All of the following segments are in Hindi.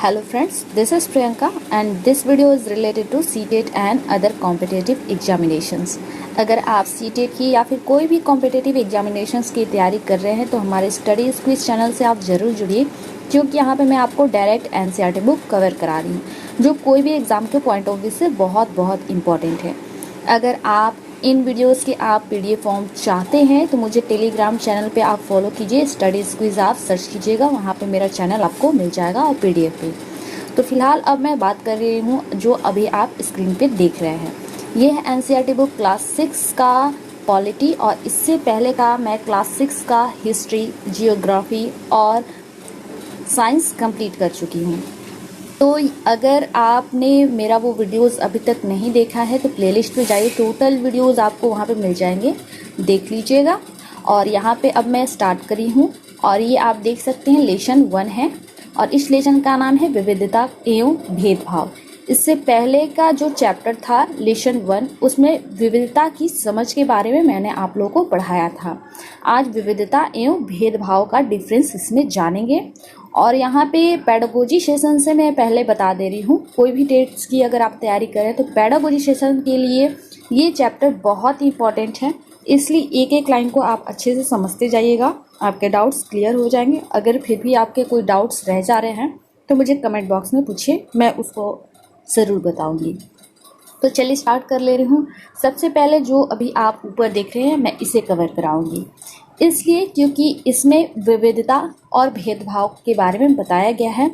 Hello friends, this is Priyanka and this video is related to CTET and other competitive examinations. अगर आप CTET की या फिर कोई भी कॉम्पिटिटिव एग्जामिनेशंस की तैयारी कर रहे हैं तो हमारे स्टडी क्विज चैनल से आप ज़रूर जुड़िए, क्योंकि यहाँ पे मैं आपको डायरेक्ट NCERT बुक कवर करा रही हूँ जो कोई भी एग्ज़ाम के पॉइंट ऑफ व्यू से बहुत इम्पॉर्टेंट है। अगर आप इन वीडियोस के आप PDF फॉर्म चाहते हैं तो मुझे टेलीग्राम चैनल पे आप फॉलो कीजिए, स्टडी क्विज आप सर्च कीजिएगा, वहाँ पे मेरा चैनल आपको मिल जाएगा और PDF पे। तो फिलहाल अब मैं बात कर रही हूँ जो अभी आप स्क्रीन पे देख रहे हैं, ये है NCERT बुक क्लास 6 का पॉलिटी, और इससे पहले का मैं क्लास 6 का हिस्ट्री, जियोग्राफी और साइंस कंप्लीट कर चुकी हूँ। तो अगर आपने मेरा वो वीडियोस अभी तक नहीं देखा है तो प्लेलिस्ट पे जाइए, टोटल वीडियोस आपको वहाँ पे मिल जाएंगे, देख लीजिएगा। और यहाँ पे अब मैं स्टार्ट करी हूँ और ये आप देख सकते हैं लेसन 1 है और इस लेसन का नाम है विविधता एवं भेदभाव। इससे पहले का जो चैप्टर था लेसन 1, उसमें विविधता की समझ के बारे में मैंने आप लोगों को पढ़ाया था। आज विविधता एवं भेदभाव का डिफरेंस इसमें जानेंगे। और यहाँ पे पेडागोजी सेशन से मैं पहले बता दे रही हूँ, कोई भी टेट्स की अगर आप तैयारी करें तो पेडागोजी सेशन के लिए ये चैप्टर बहुत इंपॉर्टेंट है, इसलिए एक एक लाइन को आप अच्छे से समझते जाइएगा, आपके डाउट्स क्लियर हो जाएंगे। अगर फिर भी आपके कोई डाउट्स रह जा रहे हैं तो मुझे कमेंट बॉक्स में पूछिए, मैं उसको ज़रूर बताऊँगी। तो चलिए स्टार्ट कर ले रही हूँ। सबसे पहले जो अभी आप ऊपर देख रहे हैं मैं इसे कवर कराऊंगी, इसलिए क्योंकि इसमें विविधता और भेदभाव के बारे में बताया गया है।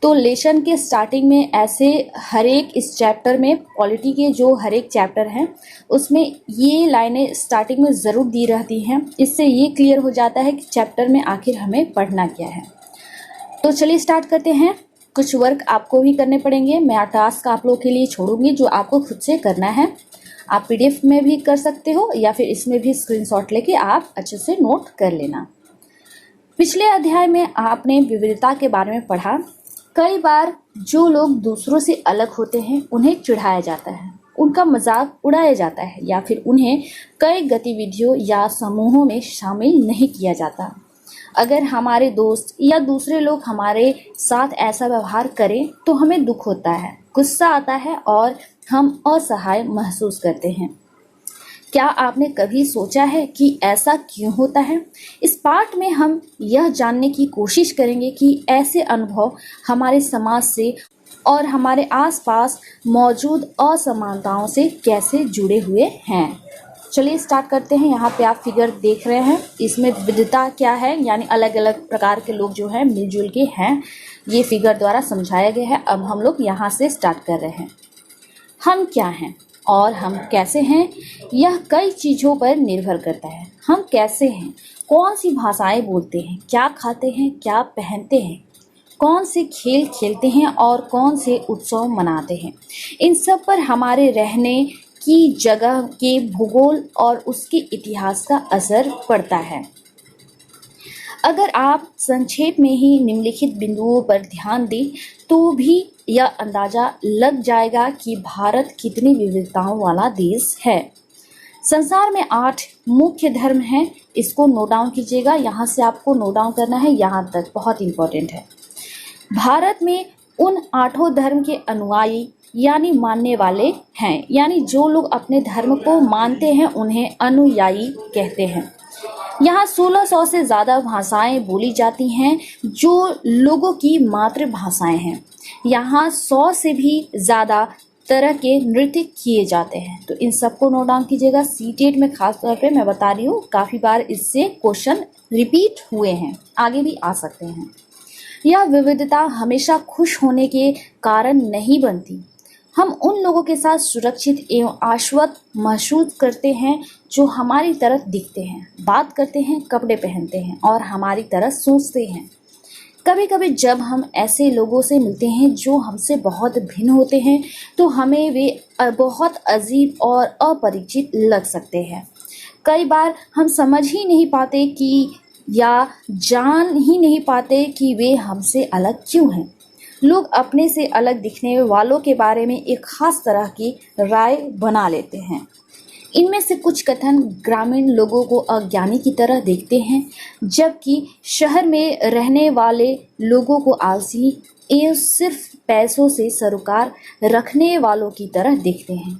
तो लेसन के स्टार्टिंग में ऐसे हर एक इस चैप्टर में पॉलिटी के जो हर एक चैप्टर हैं उसमें ये लाइनें स्टार्टिंग में ज़रूर दी रहती हैं, इससे ये क्लियर हो जाता है कि चैप्टर में आखिर हमें पढ़ना क्या है। तो चलिए स्टार्ट करते हैं। कुछ वर्क आपको भी करने पड़ेंगे, मैं टास्क आप लोगों के लिए छोड़ूंगी जो आपको खुद से करना है। आप PDF में भी कर सकते हो या फिर इसमें भी स्क्रीनशॉट लेके आप अच्छे से नोट कर लेना। पिछले अध्याय में आपने विविधता के बारे में पढ़ा। कई बार जो लोग दूसरों से अलग होते हैं उन्हें चिढ़ाया जाता है, उनका मजाक उड़ाया जाता है या फिर उन्हें कई गतिविधियों या समूहों में शामिल नहीं किया जाता। अगर हमारे दोस्त या दूसरे लोग हमारे साथ ऐसा व्यवहार करें तो हमें दुख होता है, गुस्सा आता है और हम असहाय महसूस करते हैं। क्या आपने कभी सोचा है कि ऐसा क्यों होता है? इस पाठ में हम यह जानने की कोशिश करेंगे कि ऐसे अनुभव हमारे समाज से और हमारे आसपास मौजूद असमानताओं से कैसे जुड़े हुए हैं। चलिए स्टार्ट करते हैं। यहाँ पे आप फिगर देख रहे हैं, इसमें विविधता क्या है, यानी अलग अलग प्रकार के लोग जो हैं मिलजुल के हैं, ये फिगर द्वारा समझाया गया है। अब हम लोग यहाँ से स्टार्ट कर रहे हैं। हम क्या हैं और हम कैसे हैं, यह कई चीज़ों पर निर्भर करता है। हम कैसे हैं, कौन सी भाषाएं बोलते हैं, क्या खाते हैं, क्या पहनते हैं, कौन से खेल खेलते हैं और कौन से उत्सव मनाते हैं, इन सब पर हमारे रहने की जगह के भूगोल और उसके इतिहास का असर पड़ता है। अगर आप संक्षेप में ही निम्नलिखित बिंदुओं पर ध्यान दें तो भी यह अंदाजा लग जाएगा कि भारत कितनी विविधताओं वाला देश है। संसार में 8 मुख्य धर्म हैं, इसको नोट डाउन कीजिएगा, यहाँ से आपको नोट डाउन करना है, यहाँ तक बहुत इंपॉर्टेंट है। भारत में उन 8 धर्म के अनुयायी यानी मानने वाले हैं, यानी जो लोग अपने धर्म को मानते हैं उन्हें अनुयायी कहते हैं। यहाँ 1600 से ज़्यादा भाषाएं बोली जाती हैं जो लोगों की मातृभाषाएं हैं। यहाँ 100 से भी ज़्यादा तरह के नृत्य किए जाते हैं। तो इन सबको नोट डाउन कीजिएगा। CTET में खास तौर पे मैं बता रही हूँ, काफ़ी बार इससे क्वेश्चन रिपीट हुए हैं, आगे भी आ सकते हैं। यह विविधता हमेशा खुश होने के कारण नहीं बनती। हम उन लोगों के साथ सुरक्षित एवं आश्वस्त महसूस करते हैं जो हमारी तरह दिखते हैं, बात करते हैं, कपड़े पहनते हैं और हमारी तरह सोचते हैं। कभी कभी जब हम ऐसे लोगों से मिलते हैं जो हमसे बहुत भिन्न होते हैं तो हमें वे बहुत अजीब और अपरिचित लग सकते हैं। कई बार हम समझ ही नहीं पाते कि या जान ही नहीं पाते कि वे हमसे अलग क्यों हैं। लोग अपने से अलग दिखने वालों के बारे में एक खास तरह की राय बना लेते हैं। इनमें से कुछ कथन ग्रामीण लोगों को अज्ञानी की तरह देखते हैं, जबकि शहर में रहने वाले लोगों को आलसी एवं सिर्फ पैसों से सरोकार रखने वालों की तरह देखते हैं।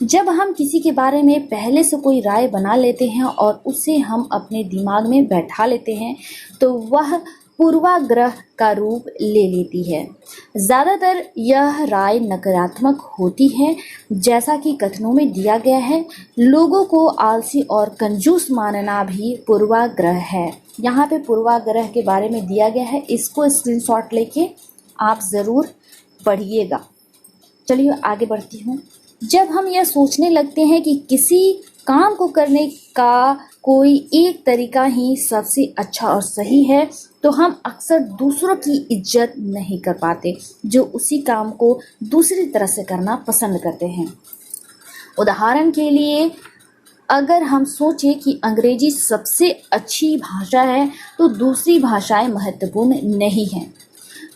जब हम किसी के बारे में पहले से कोई राय बना लेते हैं और उसे हम अपने दिमाग में बैठा लेते हैं, तो वह पूर्वाग्रह का रूप ले लेती है। ज़्यादातर यह राय नकारात्मक होती है, जैसा कि कथनों में दिया गया है। लोगों को आलसी और कंजूस मानना भी पूर्वाग्रह है। यहाँ पे पूर्वाग्रह के बारे में दिया गया है, इसको स्क्रीनशॉट लेके आप ज़रूर पढ़िएगा। चलिए आगे बढ़ती हूँ। जब हम यह सोचने लगते हैं कि किसी काम को करने का कोई एक तरीका ही सबसे अच्छा और सही है, तो हम अक्सर दूसरों की इज्जत नहीं कर पाते जो उसी काम को दूसरी तरह से करना पसंद करते हैं। उदाहरण के लिए, अगर हम सोचें कि अंग्रेजी सबसे अच्छी भाषा है तो दूसरी भाषाएं महत्वपूर्ण नहीं हैं,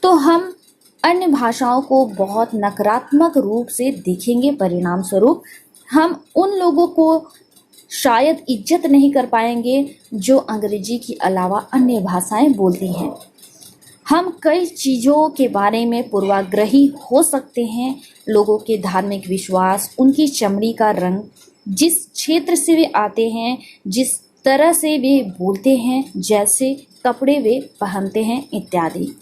तो हम अन्य भाषाओं को बहुत नकारात्मक रूप से देखेंगे। परिणाम स्वरूप हम उन लोगों को शायद इज्जत नहीं कर पाएंगे जो अंग्रेजी के अलावा अन्य भाषाएं बोलती हैं। हम कई चीज़ों के बारे में पूर्वाग्रही हो सकते हैं। लोगों के धार्मिक विश्वास, उनकी चमड़ी का रंग, जिस क्षेत्र से वे आते हैं, जिस तरह से वे बोलते हैं, जैसे कपड़े वे पहनते हैं इत्यादि।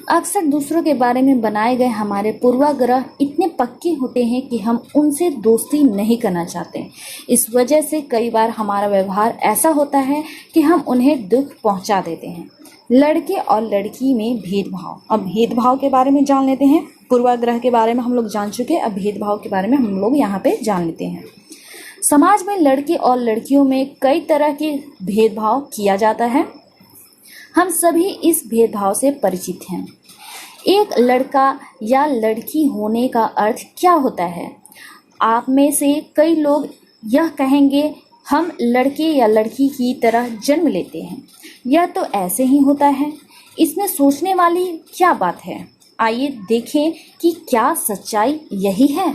अक्सर दूसरों के बारे में बनाए गए हमारे पूर्वाग्रह इतने पक्के होते हैं कि हम उनसे दोस्ती नहीं करना चाहते। इस वजह से कई बार हमारा व्यवहार ऐसा होता है कि हम उन्हें दुख पहुंचा देते हैं। लड़के और लड़की में भेदभाव। अब भेदभाव के बारे में जान लेते हैं। पूर्वाग्रह के बारे में हम लोग जान चुके हैं, अब भेदभाव के बारे में हम लोग यहाँ पे जान लेते हैं। समाज में लड़के और लड़कियों में कई तरह के भेदभाव किया जाता है। हम सभी इस भेदभाव से परिचित हैं। एक लड़का या लड़की होने का अर्थ क्या होता है? आप में से कई लोग यह कहेंगे, हम लड़के या लड़की की तरह जन्म लेते हैं, यह तो ऐसे ही होता है। इसमें सोचने वाली क्या बात है? आइए देखें कि क्या सच्चाई यही है।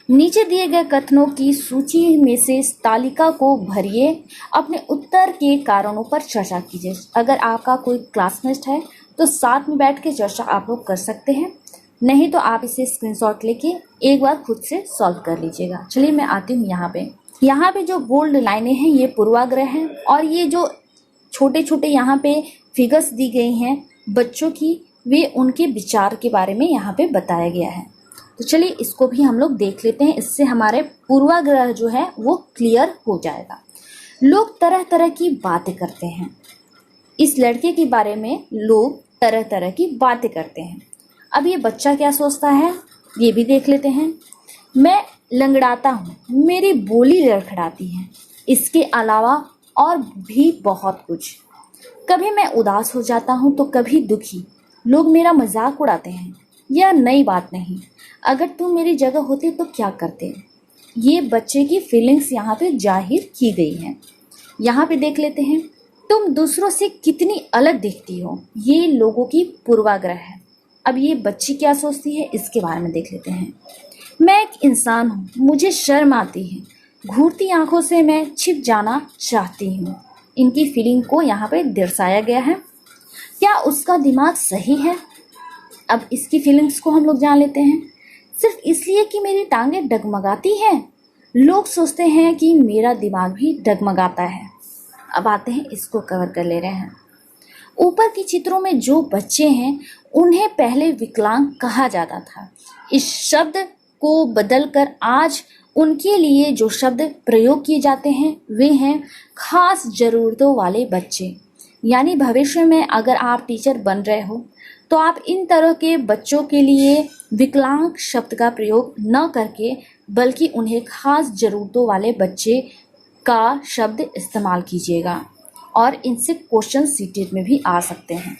नीचे दिए गए कथनों की सूची में से इस तालिका को भरिए। अपने उत्तर के कारणों पर चर्चा कीजिए। अगर आपका कोई क्लासमेट है तो साथ में बैठ के चर्चा आप लोग कर सकते हैं, नहीं तो आप इसे स्क्रीनशॉट लेके एक बार खुद से सॉल्व कर लीजिएगा। चलिए मैं आती हूँ यहाँ पे जो बोल्ड लाइनें हैं ये पूर्वाग्रह हैं, और ये जो छोटे छोटे यहाँ पे फिगर्स दी गई हैं बच्चों की, वे उनके विचार के बारे में यहाँ पे बताया गया है। तो चलिए इसको भी हम लोग देख लेते हैं, इससे हमारे पूर्वाग्रह जो है वो क्लियर हो जाएगा। लोग तरह तरह की बातें करते हैं। इस लड़के के बारे में लोग तरह तरह की बातें करते हैं। अब ये बच्चा क्या सोचता है ये भी देख लेते हैं। मैं लंगड़ाता हूँ, मेरी बोली लड़खड़ाती है, इसके अलावा और भी बहुत कुछ। कभी मैं उदास हो जाता हूँ तो कभी दुखी। लोग मेरा मजाक उड़ाते हैं, यह नई बात नहीं। अगर तुम मेरी जगह होते तो क्या करते? ये बच्चे की फीलिंग्स यहाँ पे जाहिर की गई हैं। यहाँ पे देख लेते हैं, तुम दूसरों से कितनी अलग दिखती हो। ये लोगों की पूर्वाग्रह है। अब ये बच्ची क्या सोचती है इसके बारे में देख लेते हैं। मैं एक इंसान हूँ, मुझे शर्म आती है, घूरती आंखों से मैं छिप जाना चाहती हूँ। इनकी फीलिंग को यहाँ पे दर्शाया गया है। क्या उसका दिमाग सही है? अब इसकी फीलिंग्स को हम लोग जान लेते हैं। सिर्फ इसलिए कि मेरी टांगें डगमगाती हैं, लोग सोचते हैं कि मेरा दिमाग भी डगमगाता है। अब आते हैं, इसको कवर कर ले रहे हैं। ऊपर के चित्रों में जो बच्चे हैं उन्हें पहले विकलांग कहा जाता था। इस शब्द को बदलकर आज उनके लिए जो शब्द प्रयोग किए जाते हैं वे हैं खास ज़रूरतों वाले बच्चे। यानी भविष्य में अगर आप टीचर बन रहे हो तो आप इन तरह के बच्चों के लिए विकलांग शब्द का प्रयोग न करके बल्कि उन्हें खास ज़रूरतों वाले बच्चे का शब्द इस्तेमाल कीजिएगा, और इनसे क्वेश्चन सीटेट में भी आ सकते हैं।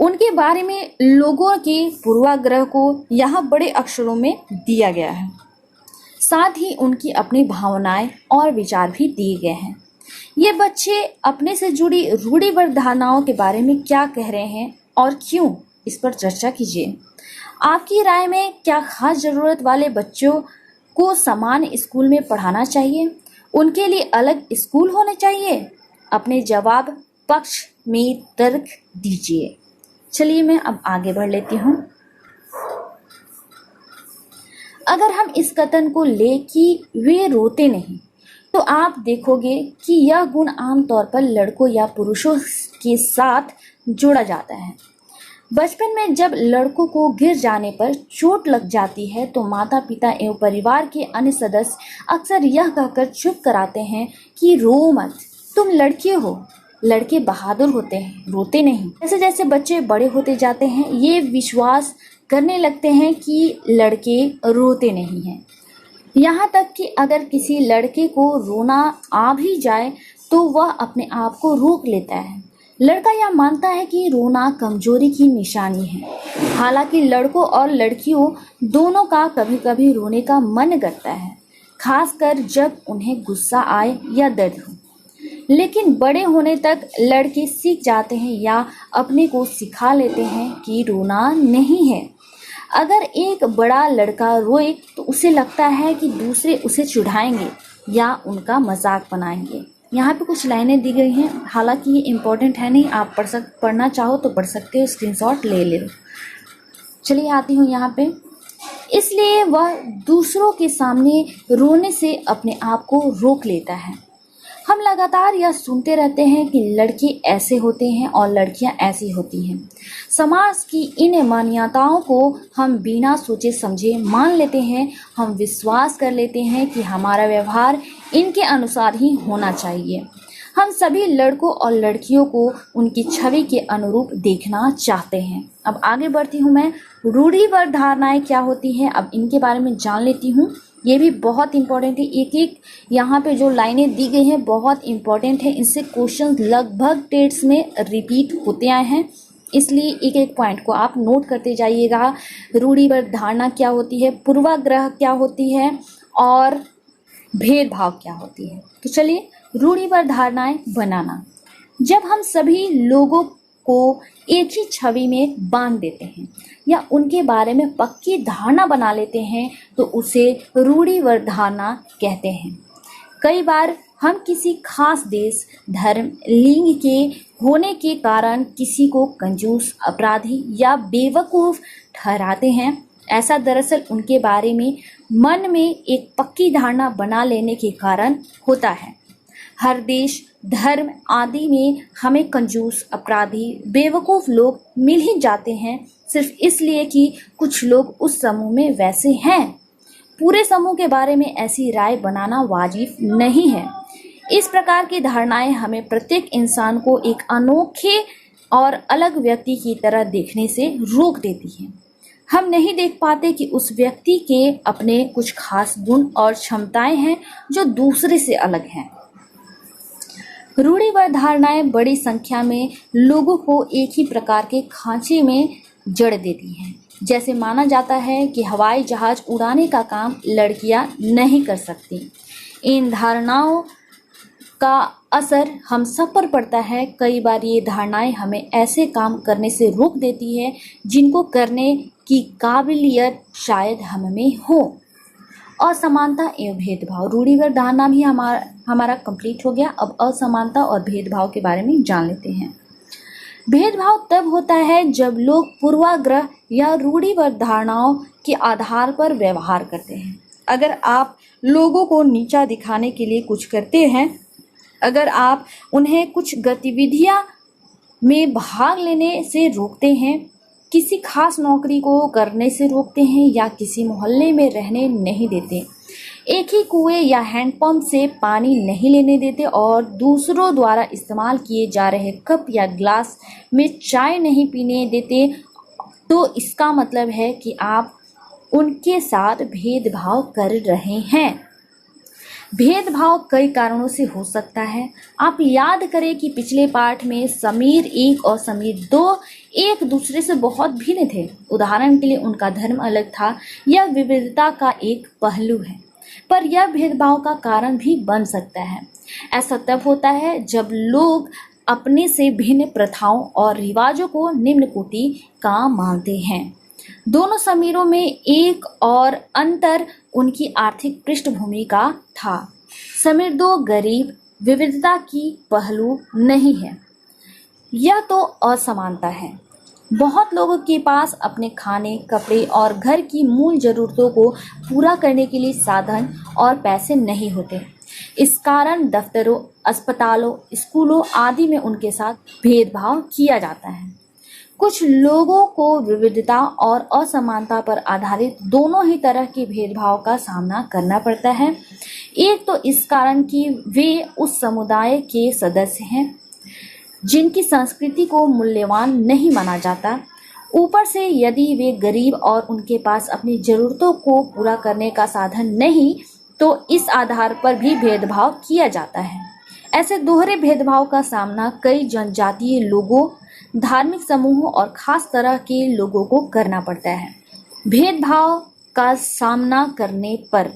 उनके बारे में लोगों के पूर्वाग्रह को यहाँ बड़े अक्षरों में दिया गया है। साथ ही उनकी अपनी भावनाएं और विचार भी दिए गए हैं। ये बच्चे अपने से जुड़ी रूढ़िबद्ध धारणाओं के बारे में क्या कह रहे हैं और क्यों, इस पर चर्चा कीजिए। आपकी राय में क्या खास ज़रूरत वाले बच्चों को समान स्कूल में पढ़ाना चाहिए? उनके लिए अलग स्कूल होने चाहिए? अपने जवाब पक्ष में तर्क दीजिए। चलिए मैं अब आगे बढ़ लेती हूँ। अगर हम इस कथन को ले कि वे रोते नहीं, तो आप देखोगे कि यह गुण आमतौर पर लड़कों या पुरुषों के साथ जोड़ा जाता है। बचपन में जब लड़कों को गिर जाने पर चोट लग जाती है तो माता पिता एवं परिवार के अन्य सदस्य अक्सर यह कहकर चुप कराते हैं कि रो मत, तुम लड़के हो, लड़के बहादुर होते हैं, रोते नहीं। जैसे जैसे बच्चे बड़े होते जाते हैं ये विश्वास करने लगते हैं कि लड़के रोते नहीं हैं। यहाँ तक कि अगर किसी लड़के को रोना आ भी जाए तो वह अपने आप को रोक लेता है। लड़का यह मानता है कि रोना कमजोरी की निशानी है। हालांकि लड़कों और लड़कियों दोनों का कभी कभी रोने का मन करता है, खासकर जब उन्हें गुस्सा आए या दर्द हो। लेकिन बड़े होने तक लड़के सीख जाते हैं या अपने को सिखा लेते हैं कि रोना नहीं है। अगर एक बड़ा लड़का रोए तो उसे लगता है कि दूसरे उसे चिढ़ाएंगे या उनका मजाक बनाएंगे। यहाँ पे कुछ लाइनें दी गई हैं, हालांकि ये इम्पोर्टेंट है नहीं, आप पढ़ना चाहो तो पढ़ सकते हो, स्क्रीनशॉट ले लो। चलिए आती हूँ यहाँ पे। इसलिए वह दूसरों के सामने रोने से अपने आप को रोक लेता है। हम लगातार यह सुनते रहते हैं कि लड़के ऐसे होते हैं और लड़कियां ऐसी होती हैं। समाज की इन मान्यताओं को हम बिना सोचे समझे मान लेते हैं। हम विश्वास कर लेते हैं कि हमारा व्यवहार इनके अनुसार ही होना चाहिए। हम सभी लड़कों और लड़कियों को उनकी छवि के अनुरूप देखना चाहते हैं। अब आगे बढ़ती हूँ मैं। रूढ़िवाद धारणाएं क्या होती हैं, अब इनके बारे में जान लेती हूँ। ये भी बहुत इंपॉर्टेंट है। एक एक यहाँ पे जो लाइनें दी गई हैं बहुत इंपॉर्टेंट है। इनसे क्वेश्चन लगभग टेट्स में रिपीट होते आए हैं, इसलिए एक एक पॉइंट को आप नोट करते जाइएगा। रूढ़िवाद धारणा क्या होती है, पूर्वाग्रह क्या होती है और भेदभाव क्या होती है। तो चलिए, रूढ़िवाद धारणाएं बनाना। जब हम सभी लोगों को एक ही छवि में बांध देते हैं या उनके बारे में पक्की धारणा बना लेते हैं तो उसे रूढ़िवाद धारणा कहते हैं। कई बार हम किसी खास देश, धर्म, लिंग के होने के कारण किसी को कंजूस, अपराधी या बेवकूफ़ ठहराते हैं। ऐसा दरअसल उनके बारे में मन में एक पक्की धारणा बना लेने के कारण होता है। हर देश, धर्म आदि में हमें कंजूस, अपराधी, बेवकूफ़ लोग मिल ही जाते हैं, सिर्फ इसलिए कि कुछ लोग उस समूह में वैसे हैं। पूरे समूह के बारे में ऐसी राय बनाना वाजिब नहीं है। इस प्रकार की धारणाएं हमें प्रत्येक इंसान को एक अनोखे और अलग व्यक्ति की तरह देखने से रोक देती हैं। हम नहीं देख पाते कि उस व्यक्ति के अपने कुछ खास गुण और क्षमताएं हैं जो दूसरे से अलग हैं। रूढ़िवाद धारणाएं बड़ी संख्या में लोगों को एक ही प्रकार के खांचे में जड़ देती हैं। जैसे माना जाता है कि हवाई जहाज उड़ाने का काम लड़कियां नहीं कर सकती। इन धारणाओं का असर हम सब पर पड़ता है। कई बार ये धारणाएं हमें ऐसे काम करने से रोक देती है जिनको करने की काबिलियत शायद हम में हो। असमानता एवं भेदभाव। रूढ़िवाद धारणा भी हमारा कंप्लीट हो गया। अब असमानता और भेदभाव के बारे में जान लेते हैं। भेदभाव तब होता है जब लोग पूर्वाग्रह या रूढ़िवाद धारणाओं के आधार पर व्यवहार करते हैं। अगर आप लोगों को नीचा दिखाने के लिए कुछ करते हैं, अगर आप उन्हें कुछ गतिविधियां में भाग लेने से रोकते हैं, किसी खास नौकरी को करने से रोकते हैं या किसी मोहल्ले में रहने नहीं देते, एक ही कुएं या हैंडपंप से पानी नहीं लेने देते और दूसरों द्वारा इस्तेमाल किए जा रहे कप या ग्लास में चाय नहीं पीने देते, तो इसका मतलब है कि आप उनके साथ भेदभाव कर रहे हैं। भेदभाव कई कारणों से हो सकता है। आप याद करें कि पिछले पाठ में समीर 1 और समीर 2 एक दूसरे से बहुत भिन्न थे। उदाहरण के लिए उनका धर्म अलग था। यह विविधता का एक पहलू है, पर यह भेदभाव का कारण भी बन सकता है। ऐसा तब होता है जब लोग अपने से भिन्न प्रथाओं और रिवाजों को निम्न कोटि का मानते हैं। दोनों समीरों में एक और अंतर उनकी आर्थिक पृष्ठभूमि का था। समीर दो गरीब विविधता की पहलू नहीं है, यह तो असमानता है। बहुत लोगों के पास अपने खाने, कपड़े और घर की मूल जरूरतों को पूरा करने के लिए साधन और पैसे नहीं होते। इस कारण दफ्तरों, अस्पतालों, स्कूलों आदि में उनके साथ भेदभाव किया जाता है। कुछ लोगों को विविधता और असमानता पर आधारित दोनों ही तरह के भेदभाव का सामना करना पड़ता है। एक तो इस कारण कि वे उस समुदाय के सदस्य हैं जिनकी संस्कृति को मूल्यवान नहीं माना जाता। ऊपर से यदि वे गरीब और उनके पास अपनी जरूरतों को पूरा करने का साधन नहीं, तो इस आधार पर भी भेदभाव किया जाता है। ऐसे दोहरे भेदभाव का सामना कई जनजातीय लोगों, धार्मिक समूहों और खास तरह के लोगों को करना पड़ता है। भेदभाव का सामना करने पर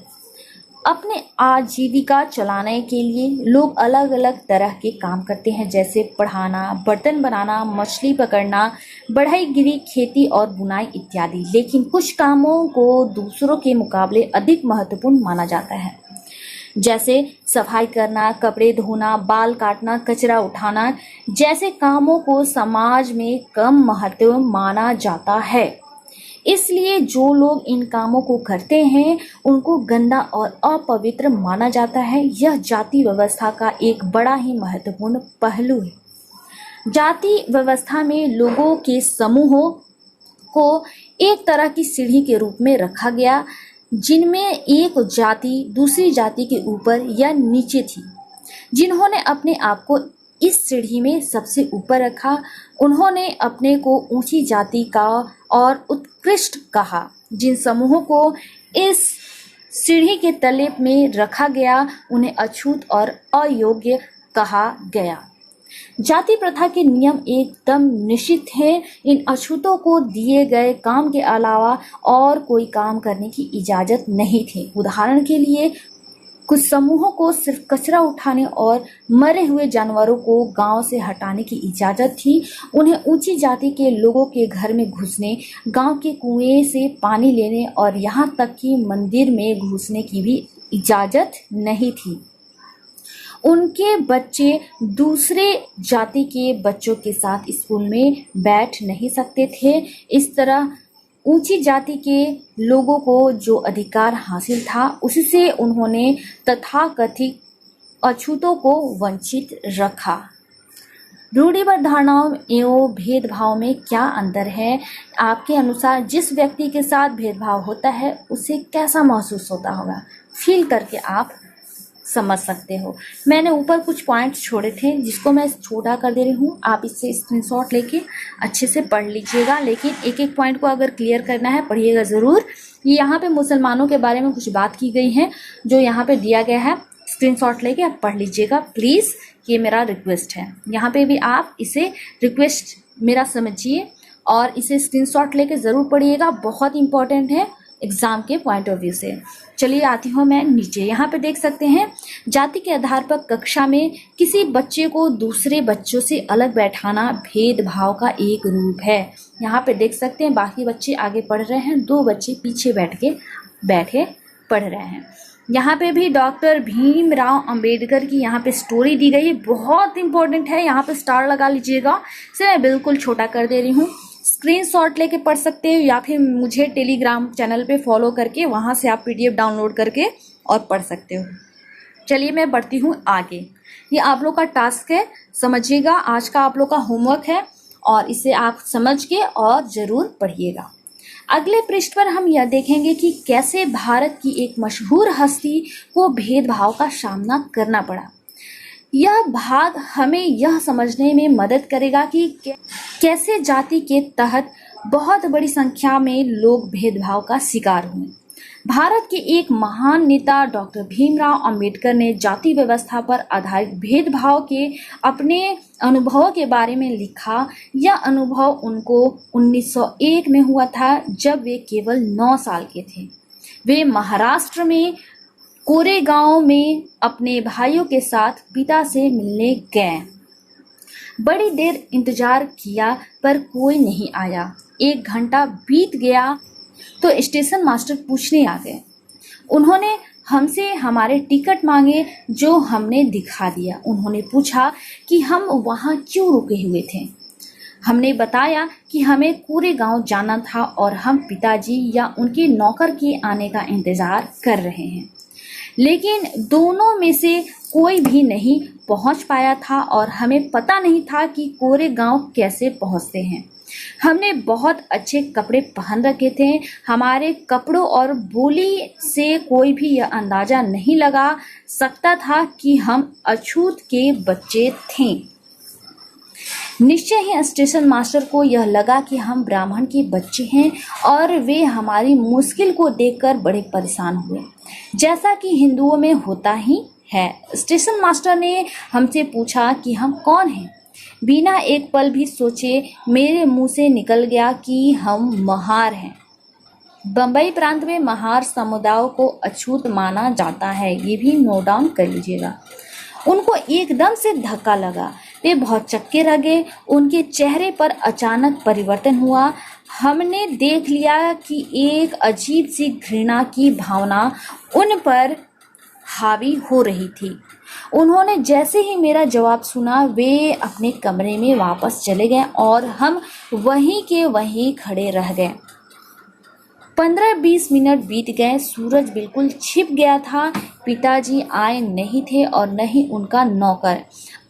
अपने आजीविका चलाने के लिए लोग अलग अलग तरह के काम करते हैं, जैसे पढ़ाना, बर्तन बनाना, मछली पकड़ना, बढ़ईगिरी, खेती और बुनाई इत्यादि। लेकिन कुछ कामों को दूसरों के मुकाबले अधिक महत्वपूर्ण माना जाता है, जैसे सफाई करना, कपड़े धोना, बाल काटना, कचरा उठाना जैसे कामों को समाज में कम महत्व माना जाता है। इसलिए जो लोग इन कामों को करते हैं उनको गंदा और अपवित्र माना जाता है। यह जाति व्यवस्था का एक बड़ा ही महत्वपूर्ण पहलू है। जाति व्यवस्था में लोगों के समूहों को एक तरह की सीढ़ी के रूप में रखा गया, जिनमें एक जाति दूसरी जाति के ऊपर या नीचे थी। जिन्होंने अपने आप को इस सीढ़ी में सबसे ऊपर रखा, उन्होंने अपने को ऊंची जाति का और उत्कृष्ट कहा। जिन समूहों को इस सीढ़ी के तले में रखा गया, उन्हें अछूत और अयोग्य कहा गया। जाति प्रथा के नियम एकदम निश्चित हैं। इन अछूतों को दिए गए काम के अलावा और कोई काम करने की इजाजत नहीं थी। उदाहरण के लिए, कुछ समूहों को सिर्फ कचरा उठाने और मरे हुए जानवरों को गांव से हटाने की इजाजत थी। उन्हें ऊंची जाति के लोगों के घर में घुसने, गांव के कुएं से पानी लेने और यहाँ तक कि मंदिर में घुसने की भी इजाजत नहीं थी। उनके बच्चे दूसरे जाति के बच्चों के साथ स्कूल में बैठ नहीं सकते थे। इस तरह ऊंची जाति के लोगों को जो अधिकार हासिल था, उससे उन्होंने तथाकथित अछूतों को वंचित रखा। रूढ़िबद्ध धारणाओं एवं भेदभाव में क्या अंतर है? आपके अनुसार जिस व्यक्ति के साथ भेदभाव होता है उसे कैसा महसूस होता होगा? फील करके आप समझ सकते हो। मैंने ऊपर कुछ पॉइंट्स छोड़े थे जिसको मैं छोटा कर दे रही हूँ। आप इससे स्क्रीनशॉट लेके अच्छे से पढ़ लीजिएगा, लेकिन एक एक पॉइंट को अगर क्लियर करना है पढ़िएगा ज़रूर। ये यहाँ पे मुसलमानों के बारे में कुछ बात की गई है जो यहाँ पे दिया गया है। स्क्रीनशॉट लेके आप पढ़ लीजिएगा प्लीज़, ये मेरा रिक्वेस्ट है। यहाँ पे भी आप इसे रिक्वेस्ट मेरा समझिए और इसे स्क्रीनशॉट लेके ज़रूर पढ़िएगा, बहुत इंपॉर्टेंट है एग्जाम के पॉइंट ऑफ व्यू से। चलिए आती हूँ मैं नीचे। यहाँ पे देख सकते हैं, जाति के आधार पर कक्षा में किसी बच्चे को दूसरे बच्चों से अलग बैठाना भेदभाव का एक रूप है। यहाँ पे देख सकते हैं बाकी बच्चे आगे पढ़ रहे हैं, 2 बच्चे पीछे बैठे पढ़ रहे हैं। यहाँ पे भी डॉक्टर भीमराव अंबेडकर की यहाँ पे स्टोरी दी गई है, बहुत इंपॉर्टेंट है। यहाँ पे स्टार लगा लीजिएगा। इसे मैं बिल्कुल छोटा कर दे रही हूँ। स्क्रीनशॉट लेके पढ़ सकते हो या फिर मुझे टेलीग्राम चैनल पे फॉलो करके वहाँ से आप PDF डाउनलोड करके और पढ़ सकते हो। चलिए मैं बढ़ती हूँ आगे। ये आप लोग का टास्क है, समझिएगा। आज का आप लोग का होमवर्क है और इसे आप समझ के और ज़रूर पढ़िएगा। अगले पृष्ठ पर हम यह देखेंगे कि कैसे भारत की एक मशहूर हस्ती को भेदभाव का सामना करना पड़ा। यह भाग हमें यह समझने में मदद करेगा कि कैसे जाति के तहत बहुत बड़ी संख्या में लोग भेदभाव का शिकार हुए। भारत के एक महान नेता डॉक्टर भीमराव अंबेडकर ने जाति व्यवस्था पर आधारित भेदभाव के अपने अनुभवों के बारे में लिखा। यह अनुभव उनको 1901 में हुआ था, जब वे केवल 9 साल के थे। वे महाराष्ट्र में कोरेगांव में अपने भाइयों के साथ पिता से मिलने गए। बड़ी देर इंतजार किया पर कोई नहीं आया। 1 घंटा बीत गया तो स्टेशन मास्टर पूछने आ गए। उन्होंने हमसे हमारे टिकट मांगे जो हमने दिखा दिया। उन्होंने पूछा कि हम वहाँ क्यों रुके हुए थे। हमने बताया कि हमें कोरेगांव जाना था और हम पिताजी या उनके नौकर के आने का इंतज़ार कर रहे हैं, लेकिन दोनों में से कोई भी नहीं पहुंच पाया था और हमें पता नहीं था कि कोरेगांव कैसे पहुंचते हैं। हमने बहुत अच्छे कपड़े पहन रखे थे। हमारे कपड़ों और बोली से कोई भी यह अंदाज़ा नहीं लगा सकता था कि हम अछूत के बच्चे थे। निश्चय ही स्टेशन मास्टर को यह लगा कि हम ब्राह्मण के बच्चे हैं और वे हमारी मुश्किल को देखकर बड़े परेशान हुए, जैसा कि हिंदुओं में होता ही है। स्टेशन मास्टर ने हमसे पूछा कि हम कौन हैं। बिना एक पल भी सोचे मेरे मुंह से निकल गया कि हम महार हैं। बम्बई प्रांत में महार समुदाय को अछूत माना जाता है, ये भी नोट डाउन कर लीजिएगा। उनको एकदम से धक्का लगा, वे बहुत चक्के रह गए। उनके चेहरे पर अचानक परिवर्तन हुआ। हमने देख लिया कि एक अजीब सी घृणा की भावना उन पर हावी हो रही थी। उन्होंने जैसे ही मेरा जवाब सुना, वे अपने कमरे में वापस चले गए और हम वहीं के वहीं खड़े रह गए। 15-20 मिनट बीत गए। सूरज बिल्कुल छिप गया था। पिताजी आए नहीं थे और न ही उनका नौकर।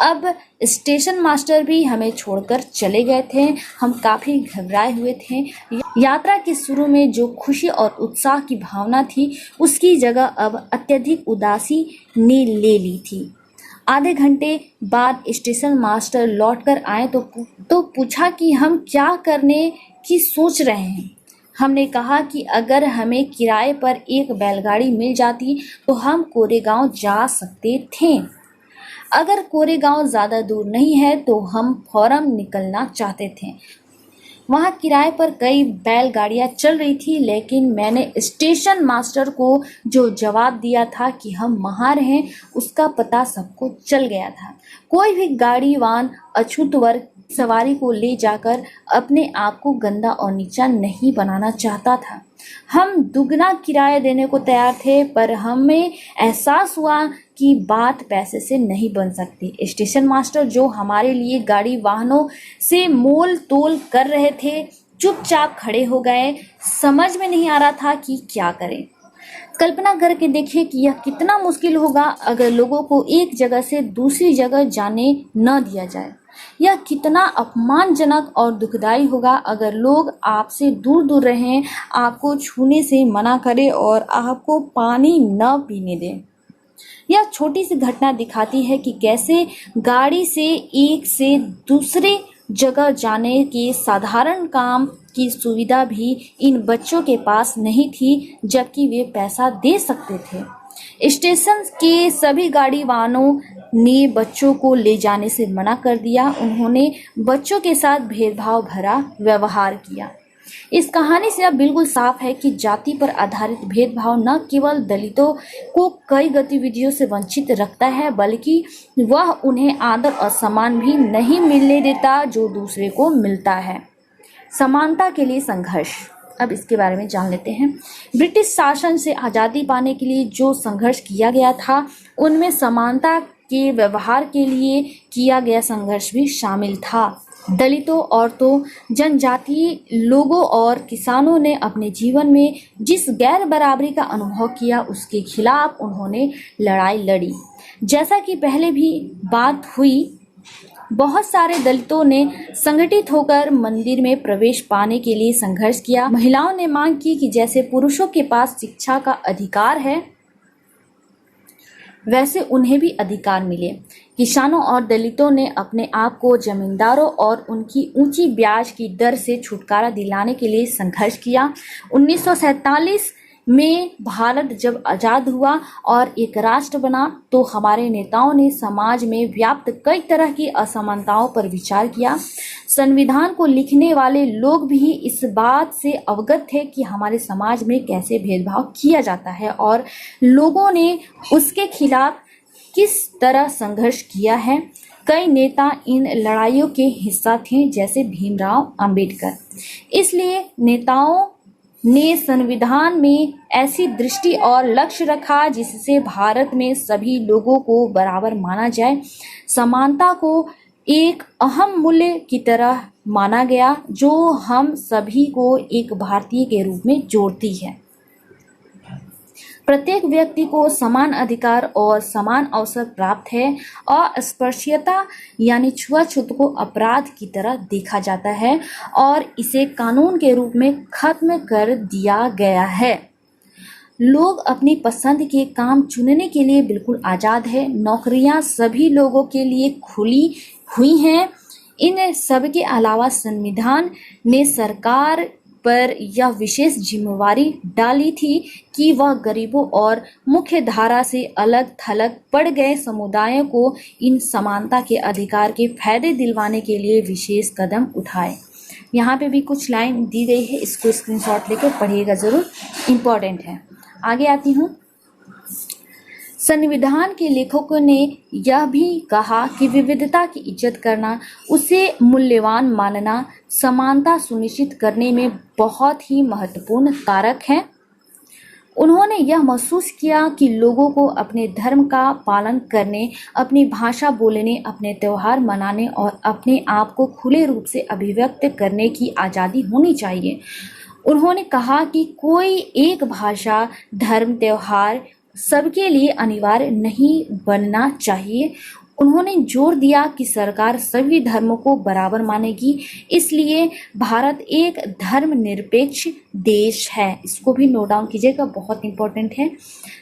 अब स्टेशन मास्टर भी हमें छोड़कर चले गए थे। हम काफ़ी घबराए हुए थे। यात्रा के शुरू में जो खुशी और उत्साह की भावना थी, उसकी जगह अब अत्यधिक उदासी ने ले ली थी। आधे घंटे बाद स्टेशन मास्टर लौटकर आए तो पूछा कि हम क्या करने की सोच रहे हैं। हमने कहा कि अगर हमें किराए पर एक बैलगाड़ी मिल जाती तो हम कोरेगांव जा सकते थे। अगर कोरेगांव ज़्यादा दूर नहीं है तो हम फौरन निकलना चाहते थे। वहाँ किराए पर कई बैलगाड़ियाँ चल रही थी, लेकिन मैंने स्टेशन मास्टर को जो जवाब दिया था कि हम महार हैं, उसका पता सबको चल गया था। कोई भी गाड़ीवान अछूत वर्ग सवारी को ले जाकर अपने आप को गंदा और नीचा नहीं बनाना चाहता था। हम दुगना किराया देने को तैयार थे, पर हमें एहसास हुआ कि बात पैसे से नहीं बन सकती। स्टेशन मास्टर जो हमारे लिए गाड़ी वाहनों से मोल तोल कर रहे थे, चुपचाप खड़े हो गए। समझ में नहीं आ रहा था कि क्या करें। कल्पना करके देखिए कि यह कितना मुश्किल होगा अगर लोगों को एक जगह से दूसरी जगह जाने न दिया जाए। यह कितना अपमानजनक और दुखदाई होगा अगर लोग आपसे दूर दूर रहें, आपको छूने से मना करें और आपको पानी न पीने दें। यह छोटी सी घटना दिखाती है कि कैसे गाड़ी से एक से दूसरे जगह जाने के साधारण काम की सुविधा भी इन बच्चों के पास नहीं थी, जबकि वे पैसा दे सकते थे। स्टेशन के सभी गाड़ी वालों ने बच्चों को ले जाने से मना कर दिया। उन्होंने बच्चों के साथ भेदभाव भरा व्यवहार किया। इस कहानी से अब बिल्कुल साफ है कि जाति पर आधारित भेदभाव न केवल दलितों को कई गतिविधियों से वंचित रखता है, बल्कि वह उन्हें आदर और सम्मान भी नहीं मिलने देता जो दूसरे को मिलता है। समानता के लिए संघर्ष, अब इसके बारे में जान लेते हैं। ब्रिटिश शासन से आज़ादी पाने के लिए जो संघर्ष किया गया था, उनमें समानता के व्यवहार के लिए किया गया संघर्ष भी शामिल था। दलितों, औरतों, जनजातीय लोगों और किसानों ने अपने जीवन में जिस गैर बराबरी का अनुभव किया, उसके खिलाफ उन्होंने लड़ाई लड़ी। जैसा कि पहले भी बात हुई, बहुत सारे दलितों ने संगठित होकर मंदिर में प्रवेश पाने के लिए संघर्ष किया। महिलाओं ने मांग की कि जैसे पुरुषों के पास शिक्षा का अधिकार है, वैसे उन्हें भी अधिकार मिले। किसानों और दलितों ने अपने आप को जमींदारों और उनकी ऊंची ब्याज की दर से छुटकारा दिलाने के लिए संघर्ष किया। 1947 में भारत जब आज़ाद हुआ और एक राष्ट्र बना, तो हमारे नेताओं ने समाज में व्याप्त कई तरह की असमानताओं पर विचार किया। संविधान को लिखने वाले लोग भी इस बात से अवगत थे कि हमारे समाज में कैसे भेदभाव किया जाता है और लोगों ने उसके खिलाफ किस तरह संघर्ष किया है। कई नेता इन लड़ाइयों के हिस्सा थे, जैसे भीमराव अंबेडकर। इसलिए नेताओं ने संविधान में ऐसी दृष्टि और लक्ष्य रखा जिससे भारत में सभी लोगों को बराबर माना जाए। समानता को एक अहम मूल्य की तरह माना गया, जो हम सभी को एक भारतीय के रूप में जोड़ती है। प्रत्येक व्यक्ति को समान अधिकार और समान अवसर प्राप्त है। अस्पृश्यता यानी छुआछूत को अपराध की तरह देखा जाता है और इसे कानून के रूप में खत्म कर दिया गया है। लोग अपनी पसंद के काम चुनने के लिए बिल्कुल आज़ाद है। नौकरियां सभी लोगों के लिए खुली हुई हैं। इन सब के अलावा संविधान ने सरकार पर यह विशेष जिम्मेवारी डाली थी कि वह गरीबों और मुख्य धारा से अलग थलग पड़ गए समुदायों को इन समानता के अधिकार के फायदे दिलवाने के लिए विशेष कदम उठाए। यहाँ पे भी कुछ लाइन दी गई है, इसको स्क्रीनशॉट लेकर पढ़िएगा ज़रूर, इम्पोर्टेंट है। आगे आती हूँ। संविधान के लेखकों ने यह भी कहा कि विविधता की इज्जत करना, उसे मूल्यवान मानना समानता सुनिश्चित करने में बहुत ही महत्वपूर्ण कारक है। उन्होंने यह महसूस किया कि लोगों को अपने धर्म का पालन करने, अपनी भाषा बोलने, अपने त्यौहार मनाने और अपने आप को खुले रूप से अभिव्यक्त करने की आज़ादी होनी चाहिए। उन्होंने कहा कि कोई एक भाषा, धर्म, त्यौहार सबके लिए अनिवार्य नहीं बनना चाहिए। उन्होंने जोर दिया कि सरकार सभी धर्मों को बराबर मानेगी, इसलिए भारत एक धर्मनिरपेक्ष देश है। इसको भी नोट डाउन कीजिएगा, बहुत इंपॉर्टेंट है।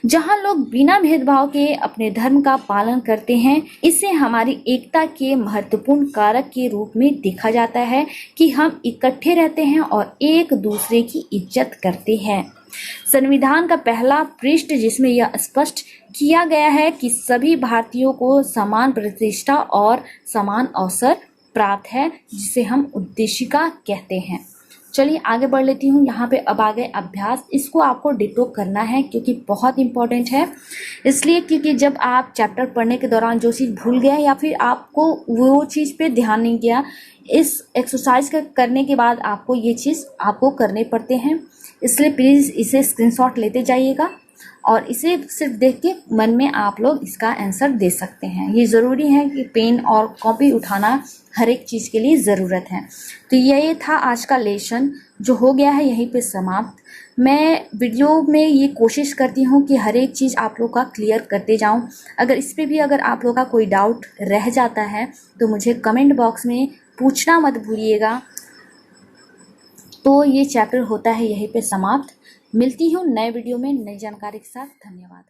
जहां लोग बिना भेदभाव के अपने धर्म का पालन करते हैं, इसे हमारी एकता के महत्वपूर्ण कारक के रूप में देखा जाता है कि हम इकट्ठे रहते हैं और एक दूसरे की इज्जत करते हैं। संविधान का पहला पृष्ठ, जिसमें यह स्पष्ट किया गया है कि सभी भारतीयों को समान प्रतिष्ठा और समान अवसर प्राप्त है, जिसे हम उद्देशिका कहते हैं। चलिए आगे बढ़ लेती हूँ। यहाँ पे अब आ गए अभ्यास। इसको आपको डिटो करना है क्योंकि बहुत इंपॉर्टेंट है। इसलिए क्योंकि जब आप चैप्टर पढ़ने के दौरान जो चीज़ भूल गया या फिर आपको वो चीज़ पे ध्यान नहीं किया, इस एक्सरसाइज करने के बाद आपको ये चीज़ आपको करने पड़ते हैं। इसलिए प्लीज़ इसे स्क्रीनशॉट लेते जाइएगा और इसे सिर्फ देख के मन में आप लोग इसका आंसर दे सकते हैं। ये ज़रूरी है कि पेन और कॉपी उठाना हर एक चीज़ के लिए ज़रूरत है। तो ये था आज का लेसन, जो हो गया है यहीं पे समाप्त। मैं वीडियो में ये कोशिश करती हूँ कि हर एक चीज़ आप लोग का क्लियर करते जाऊँ। अगर इस पर भी अगर आप लोग का कोई डाउट रह जाता है तो मुझे कमेंट बॉक्स में पूछना मत भूलिएगा। तो ये चैप्टर होता है यहीं पे समाप्त। मिलती हूँ नए वीडियो में नई जानकारी के साथ। धन्यवाद।